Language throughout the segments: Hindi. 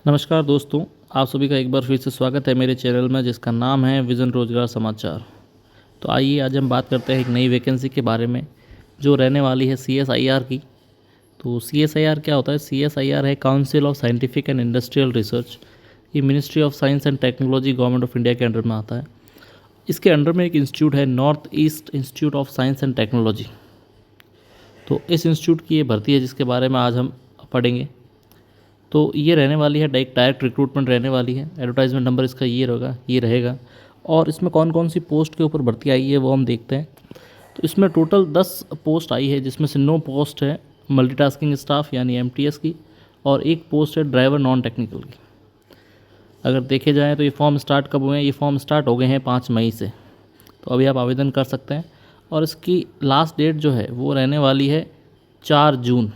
नमस्कार दोस्तों, आप सभी का एक बार फिर से स्वागत है मेरे चैनल में जिसका नाम है विज़न रोजगार समाचार। तो आइए आज हम बात करते हैं एक नई वैकेंसी के बारे में जो रहने वाली है CSIR की। तो CSIR क्या होता है? CSIR है council of scientific and industrial research. ये ministry of science and technology government of India के अंडर में आता है। इसके अंडर में एक इंस्टीट्यूट है, north east institute of science and technology. तो इस इंस्टीट्यूट की ये भर्ती है जिसके बारे में आज हम पढ़ेंगे। तो ये रहने वाली है डायरेक्ट रिक्रूटमेंट रहने वाली है। एडवर्टाइजमेंट नंबर इसका ये रहेगा। और इसमें कौन कौन सी पोस्ट के ऊपर भर्ती आई है वो हम देखते हैं। तो इसमें टोटल 10 पोस्ट आई है जिसमें से 9 पोस्ट है मल्टीटास्किंग स्टाफ यानी MTS की और एक पोस्ट है ड्राइवर नॉन टेक्निकल की। अगर देखे जाए तो ये फॉर्म स्टार्ट कब हुए हैं? ये फॉर्म स्टार्ट हो गए हैं 5 मई से। तो अभी आप आवेदन कर सकते हैं और इसकी लास्ट डेट जो है वो रहने वाली है 4 जून।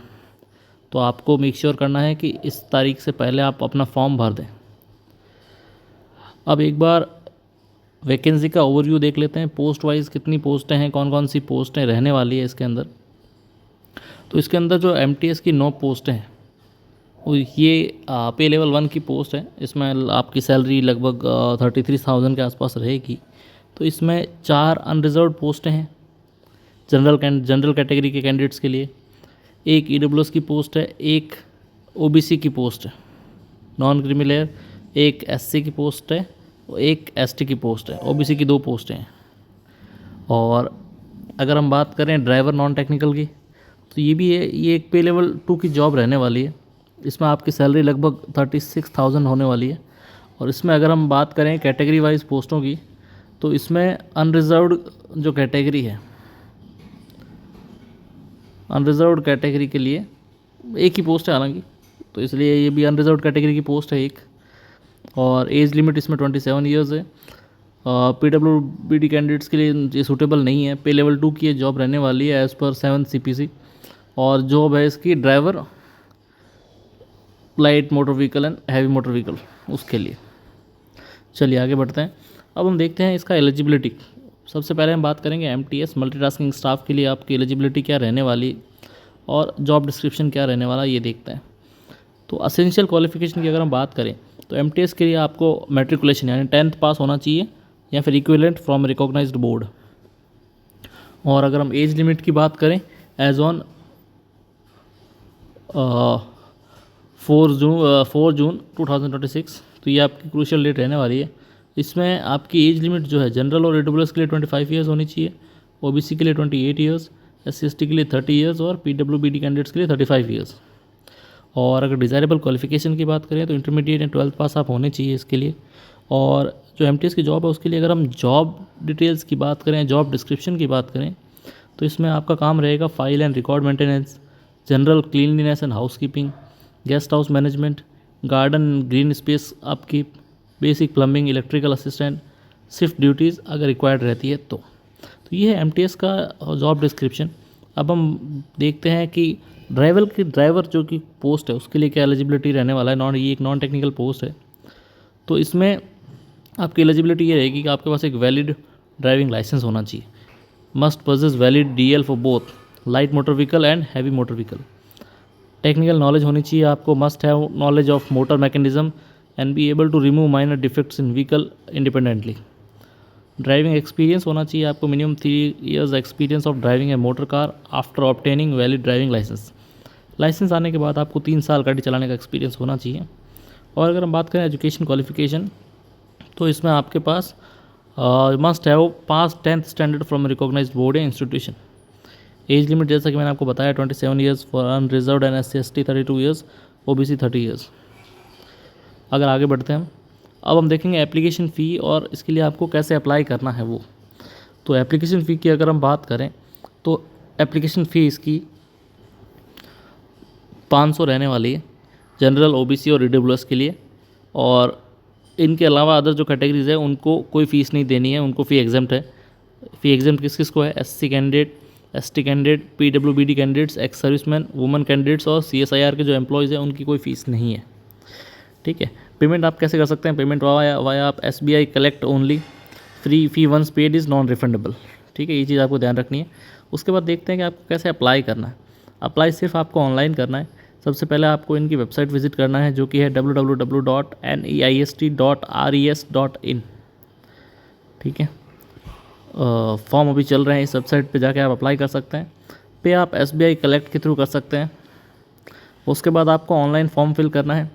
तो आपको मेक श्योर करना है कि इस तारीख से पहले आप अपना फॉर्म भर दें। अब एक बार वैकेंसी का ओवरव्यू देख लेते हैं। पोस्ट वाइज कितनी पोस्टें हैं, कौन कौन सी पोस्टें रहने वाली है इसके अंदर। तो इसके अंदर जो MTS की 9 पोस्टें हैं वो ये पे लेवल 1 की पोस्ट है। इसमें आपकी सैलरी लगभग 33,000 के आसपास रहेगी। तो इसमें 4 अनरिजर्व पोस्टें हैं जनरल कैटेगरी के कैंडिडेट्स के लिए। एक EWS की पोस्ट है, एक OBC की पोस्ट है नॉन क्रीमी लेयर, एक SC की पोस्ट है और एक ST की पोस्ट है। OBC की 2 पोस्टें हैं। और अगर हम बात करें ड्राइवर नॉन टेक्निकल की तो ये भी है, ये एक पे लेवल 2 की जॉब रहने वाली है। इसमें आपकी सैलरी लगभग 36,000 होने वाली है। और इसमें अगर हम बात करें कैटेगरी वाइज पोस्टों की तो इसमें अनरिजर्व्ड जो कैटेगरी है, अनरिजर्व्ड कैटेगरी के लिए एक ही पोस्ट है हालांकि, तो इसलिए ये भी अनरिजर्व्ड कैटेगरी की पोस्ट है एक। और एज लिमिट इसमें 27 ईयर्स है। PWBD कैंडिडेट्स के लिए ये सूटेबल नहीं है। पे लेवल 2 की ये जॉब रहने वाली है एज़ पर 7 CPC। और जॉब है इसकी driver light motor vehicle and heavy motor vehicle उसके लिए। चलिए आगे बढ़ते हैं। अब हम देखते हैं इसका एलिजिबिलिटी। सबसे पहले हम बात करेंगे MTS मल्टीटास्किंग स्टाफ के लिए आपकी एलिजिबिलिटी क्या रहने वाली और जॉब डिस्क्रिप्शन क्या रहने वाला ये देखते हैं। तो असेंशियल क्वालिफिकेशन की अगर हम बात करें तो MTS के लिए आपको मैट्रिकुलेशन यानी 10th पास होना चाहिए या फिर इक्विवेलेंट फ्रॉम रिकॉग्नाइज्ड बोर्ड। और अगर हम एज लिमिट की बात करें एज ऑन 4 जून 2026, तो ये आपकी क्रूशियल डेट रहने वाली है। इसमें आपकी एज लिमिट जो है जनरल और EWS के लिए 25 ईयर्स होनी चाहिए, OBC के लिए 28 ईयर्स, SC/ST के लिए 30 ईयर्स और PWBD कैंडिडेट्स के लिए 35 ईयर्स। और अगर डिज़ायरेबल क्वालिफिकेशन की बात करें तो इंटरमीडिएट एंड 12th पास आप होने चाहिए इसके लिए। और जो MTS की जॉब है उसके लिए अगर हम जॉब डिटेल्स की बात करें, जॉब डिस्क्रिप्शन की बात करें तो इसमें आपका काम रहेगा file and record maintenance, general cleanliness and housekeeping, guest house management, garden green space upkeep, basic plumbing, electrical assistant, shift duties अगर रिक्वायर्ड रहती है तो ये है MTS का जॉब डिस्क्रिप्शन। अब हम देखते हैं कि ड्राइवर जो कि पोस्ट है उसके लिए क्या एलिजिबिलिटी रहने वाला है। ये एक नॉन टेक्निकल पोस्ट है। तो इसमें आपकी एलिजिबिलिटी ये रहेगी कि आपके पास एक वैलिड ड्राइविंग लाइसेंस होना चाहिए। Must possess valid DL for both light motor vehicle and heavy motor vehicle. Technical knowledge होनी चाहिए आपको। Must have knowledge of motor mechanism and be able to remove minor defects in vehicle independently. Driving experience होना चाहिए आपको, minimum 3 years experience of driving a motor car after obtaining valid driving licence. Licence आने के बाद आपको 3 साल गाड़ी चलाने का एक्सपीरियंस होना चाहिए। और अगर हम बात करें एजुकेशन क्वालिफिकेशन तो इसमें आपके पास must have pass 10th standard from recognised board या इंस्टीट्यूशन। एज लिमिट जैसा कि मैंने आपको बताया 27 years for unreserved and SC/ST 32 years, OBC 30 years. अगर आगे बढ़ते हैं अब हम देखेंगे एप्लीकेशन फ़ी और इसके लिए आपको कैसे अप्लाई करना है वो। तो एप्लीकेशन फ़ी की अगर हम बात करें तो एप्लीकेशन फ़ी इसकी 500 रहने वाली है जनरल, OBC और EWS के लिए। और इनके अलावा अदर जो कैटेगरीज है उनको कोई फ़ीस नहीं देनी है, उनको फ़ी एग्जम्प्ट है। फ़ी एग्जम्प्ट किस किस को है? SC candidate, ST candidate, PWBD candidates, ex serviceman, women candidates और CSIR के जो एम्प्लॉयज़ हैं उनकी कोई फ़ीस नहीं है। ठीक है। पेमेंट आप कैसे कर सकते हैं? पेमेंट वाया आप SBI collect only. Fee once paid is non refundable. ठीक है, ये चीज़ आपको ध्यान रखनी है। उसके बाद देखते हैं कि आपको कैसे अप्लाई करना है। अप्लाई सिर्फ आपको ऑनलाइन करना है। सबसे पहले आपको इनकी वेबसाइट विजिट करना है, जो कि है www.neist.res.in। ठीक है, फॉर्म अभी चल रहे हैं, इस वेबसाइट पे जाके आप अप्लाई कर सकते हैं। पे आप SBI कलेक्ट के थ्रू कर सकते हैं। उसके बाद आपको ऑनलाइन फॉर्म फिल करना है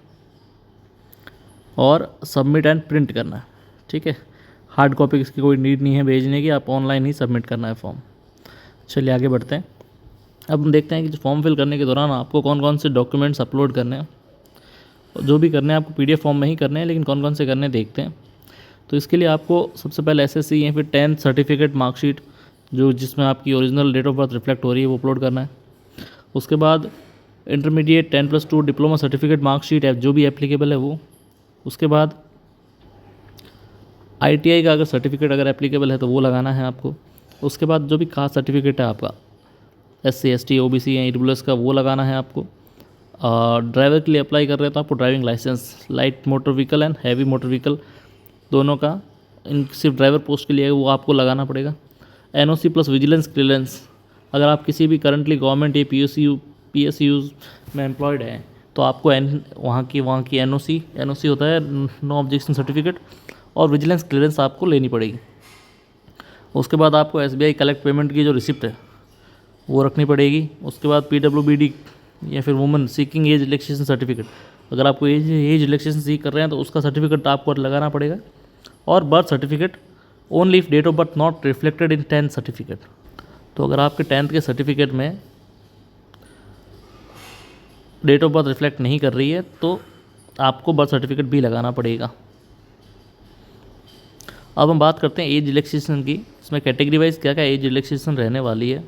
और सबमिट एंड प्रिंट करना है। ठीक है, हार्ड कॉपी इसकी कोई नीड नहीं है भेजने की, आप ऑनलाइन ही सबमिट करना है फॉर्म। चलिए आगे बढ़ते हैं। अब हम देखते हैं कि फॉर्म फिल करने के दौरान आपको कौन कौन से डॉक्यूमेंट्स अपलोड करने हैं। जो भी करने हैं आपको PDF फॉर्म में ही करने हैं, लेकिन कौन कौन से करने हैं देखते हैं। तो इसके लिए आपको सबसे पहले SSC या फिर 10th सर्टिफिकेट मार्कशीट, जो जिसमें आपकी original date of birth reflect हो रही है, वो अपलोड करना है। उसके बाद इंटरमीडिएट 10+2 डिप्लोमा सर्टिफिकेट मार्कशीट है, जो भी एप्लीकेबल है वो। उसके बाद ITI का अगर सर्टिफिकेट अगर एप्लीकेबल है तो वो लगाना है आपको। उसके बाद जो भी कास्ट सर्टिफिकेट है आपका SC ST OBC या EWS का, वो लगाना है आपको। ड्राइवर के लिए अप्लाई कर रहे हैं तो आपको driving licence, light motor vehicle and heavy motor vehicle दोनों का, इन सिर्फ ड्राइवर पोस्ट के लिए वो आपको लगाना पड़ेगा। NOC प्लस विजिलेंस क्लियरेंस, अगर आप किसी भी करंटली गवर्नमेंट या PSUs में एम्प्लॉयड हैं तो आपको वहाँ की NOC होता है, नो ऑब्जेक्शन सर्टिफिकेट, और विजिलेंस क्लियरेंस आपको लेनी पड़ेगी। उसके बाद आपको SBI कलेक्ट पेमेंट की जो रिसिप्ट है वो रखनी पड़ेगी। उसके बाद PWBD या फिर women seeking age relaxation certificate, अगर आपको एज रिलैक्सेशन सीख कर रहे हैं तो उसका सर्टिफिकेट आपको लगाना पड़ेगा। और birth certificate only if date of birth not reflected in 10th certificate, तो अगर आपके 10th के सर्टिफिकेट में डेट ऑफ बर्थ रिफ्लेक्ट नहीं कर रही है तो आपको बर्थ सर्टिफिकेट भी लगाना पड़ेगा। अब हम बात करते हैं एज रिलैक्सेशन की। इसमें कैटेगरी वाइज क्या क्या एज रिलैक्सेशन रहने वाली है।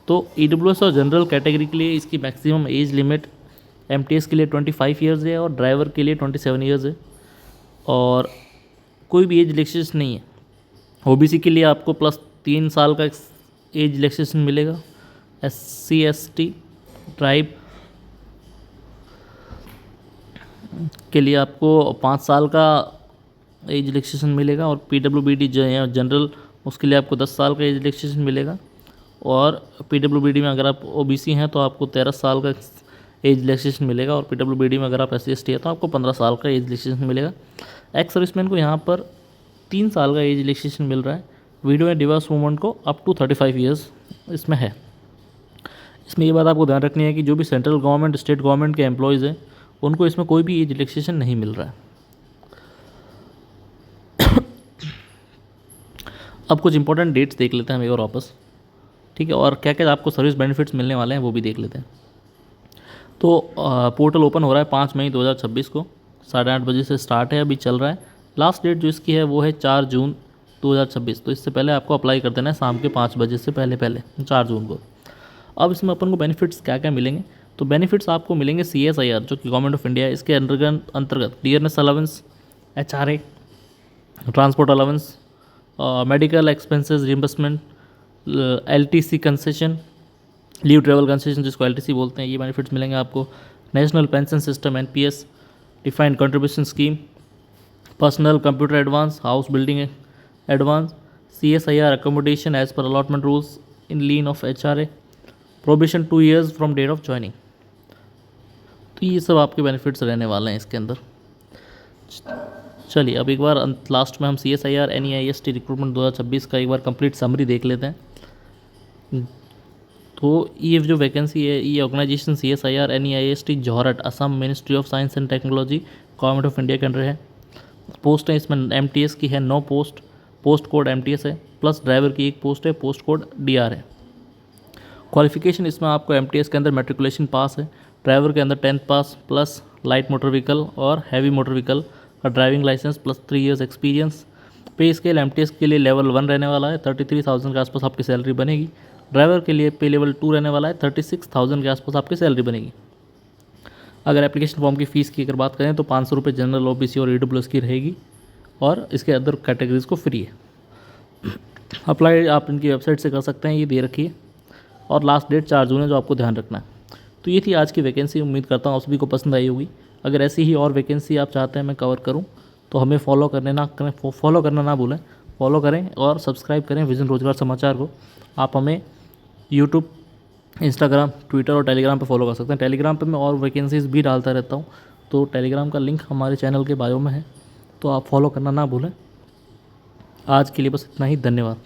तो EWS और जनरल कैटेगरी के लिए इसकी मैक्सिमम एज लिमिट MTS के लिए 25 ईयर्स है और ड्राइवर के लिए 27 ईयर्स है, और कोई भी एज रिलैक्सेशन नहीं है। OBC के लिए आपको +3 साल का एज रिलैक्सेशन मिलेगा। SC ST ट्राइब के लिए आपको 5 साल का एज रिलैक्सेशन मिलेगा, और PWBD जो है जनरल, उसके लिए आपको 10 साल का एज रिलैक्सेशन मिलेगा। और PWBD में अगर आप OBC हैं तो आपको 13 साल का एज रिलैक्सेशन मिलेगा, और PWBD में अगर आप SC ST है तो आपको 15 साल का एज रिलैक्सेशन मिलेगा। एक्स सर्विसमैन को यहाँ पर 3 साल का एज रिलैक्सेशन मिल रहा है। विडो एंड डिवोर्स वूमेन को अप टू 35 ईयर्स इसमें है। इसमें ये बात आपको ध्यान रखनी है कि जो भी सेंट्रल गवर्नमेंट स्टेट गवर्नमेंट के एम्प्लॉयज़ हैं उनको इसमें कोई भी एज रिलैक्सेशन नहीं मिल रहा है। अब कुछ इंपॉर्टेंट डेट्स देख लेते हैं हम एक बार वापस। ठीक है, और क्या क्या आपको सर्विस बेनिफिट्स मिलने वाले हैं वो भी देख लेते हैं। तो पोर्टल ओपन हो रहा है 5 मई 2026 को, 8:30 बजे से स्टार्ट है, अभी चल रहा है। लास्ट डेट जो इसकी है वो है 4 जून 2026, तो इससे पहले आपको अप्लाई कर देना है शाम के 5 बजे से पहले 4 जून को। अब इसमें अपन को बेनिफिट्स क्या क्या मिलेंगे, तो बेनिफिट्स आपको मिलेंगे CSIR जो कि गवर्नमेंट ऑफ इंडिया है, इसके अंतर्गत dearness allowance, HRA, transport allowance, medical expenses reimbursement, LTC concession, leave travel concession जिसको LTC बोलते हैं, ये बेनिफिट्स मिलेंगे आपको। National pension system NPS, defined contribution scheme, personal computer advance, house building advance, CSIR accommodation as per allotment rules in lieu of HRA, probation 2 years from date of joining. तो ये सब आपके बेनिफिट्स रहने वाले हैं इसके अंदर। चलिए अब एक बार लास्ट में हम CSIR NEIST रिक्रूटमेंट 2026 का एक बार कंप्लीट समरी देख लेते हैं। तो ये जो वैकेंसी है ये organisation CSIR NEIST Jorhat, Assam ministry of science and technology government of India के अंडर है। पोस्ट है इसमें MTS की है 9 पोस्ट, पोस्ट कोड MTS है, प्लस ड्राइवर की 1 पोस्ट है, पोस्ट कोड DR है। क्वालिफिकेशन इसमें आपको MTS के अंदर मैट्रिकुलेशन पास है, ड्राइवर के अंदर 10th pass plus light motor vehicle और हैवी मोटर व्हीकल का driving licence plus 3 years experience. Pay scale MTS के लिए लेवल 1 रहने वाला है, 33,000 के आसपास आपकी सैलरी बनेगी। ड्राइवर के लिए पे लेवल 2 रहने वाला है, 36,000 के आसपास आपकी सैलरी बनेगी। अगर एप्लीकेशन फॉर्म की फ़ीस की अगर बात करें तो 500 रुपये जनरल OBC और EWS की रहेगी, और इसके अदर कैटेगरीज़ को फ्री है। अप्लाई आप इनकी वेबसाइट से कर सकते हैं, ये दे रखी है, और लास्ट डेट 4 जून है जो आपको ध्यान रखना है। तो ये थी आज की वैकेंसी, उम्मीद करता हूँ आप सभी को पसंद आई होगी। अगर ऐसी ही और वैकेंसी आप चाहते हैं मैं कवर करूँ तो हमें फॉलो करना ना भूलें, फॉलो करें और सब्सक्राइब करें विजन रोजगार समाचार को। आप हमें यूट्यूब, इंस्टाग्राम, ट्विटर और टेलीग्राम पे फॉलो कर सकते हैं। टेलीग्राम पे मैं और वैकेंसीज़ भी डालता रहता हूँ, तो टेलीग्राम का लिंक हमारे चैनल के बायो में है, तो आप फॉलो करना ना भूलें। आज के लिए बस इतना ही, धन्यवाद।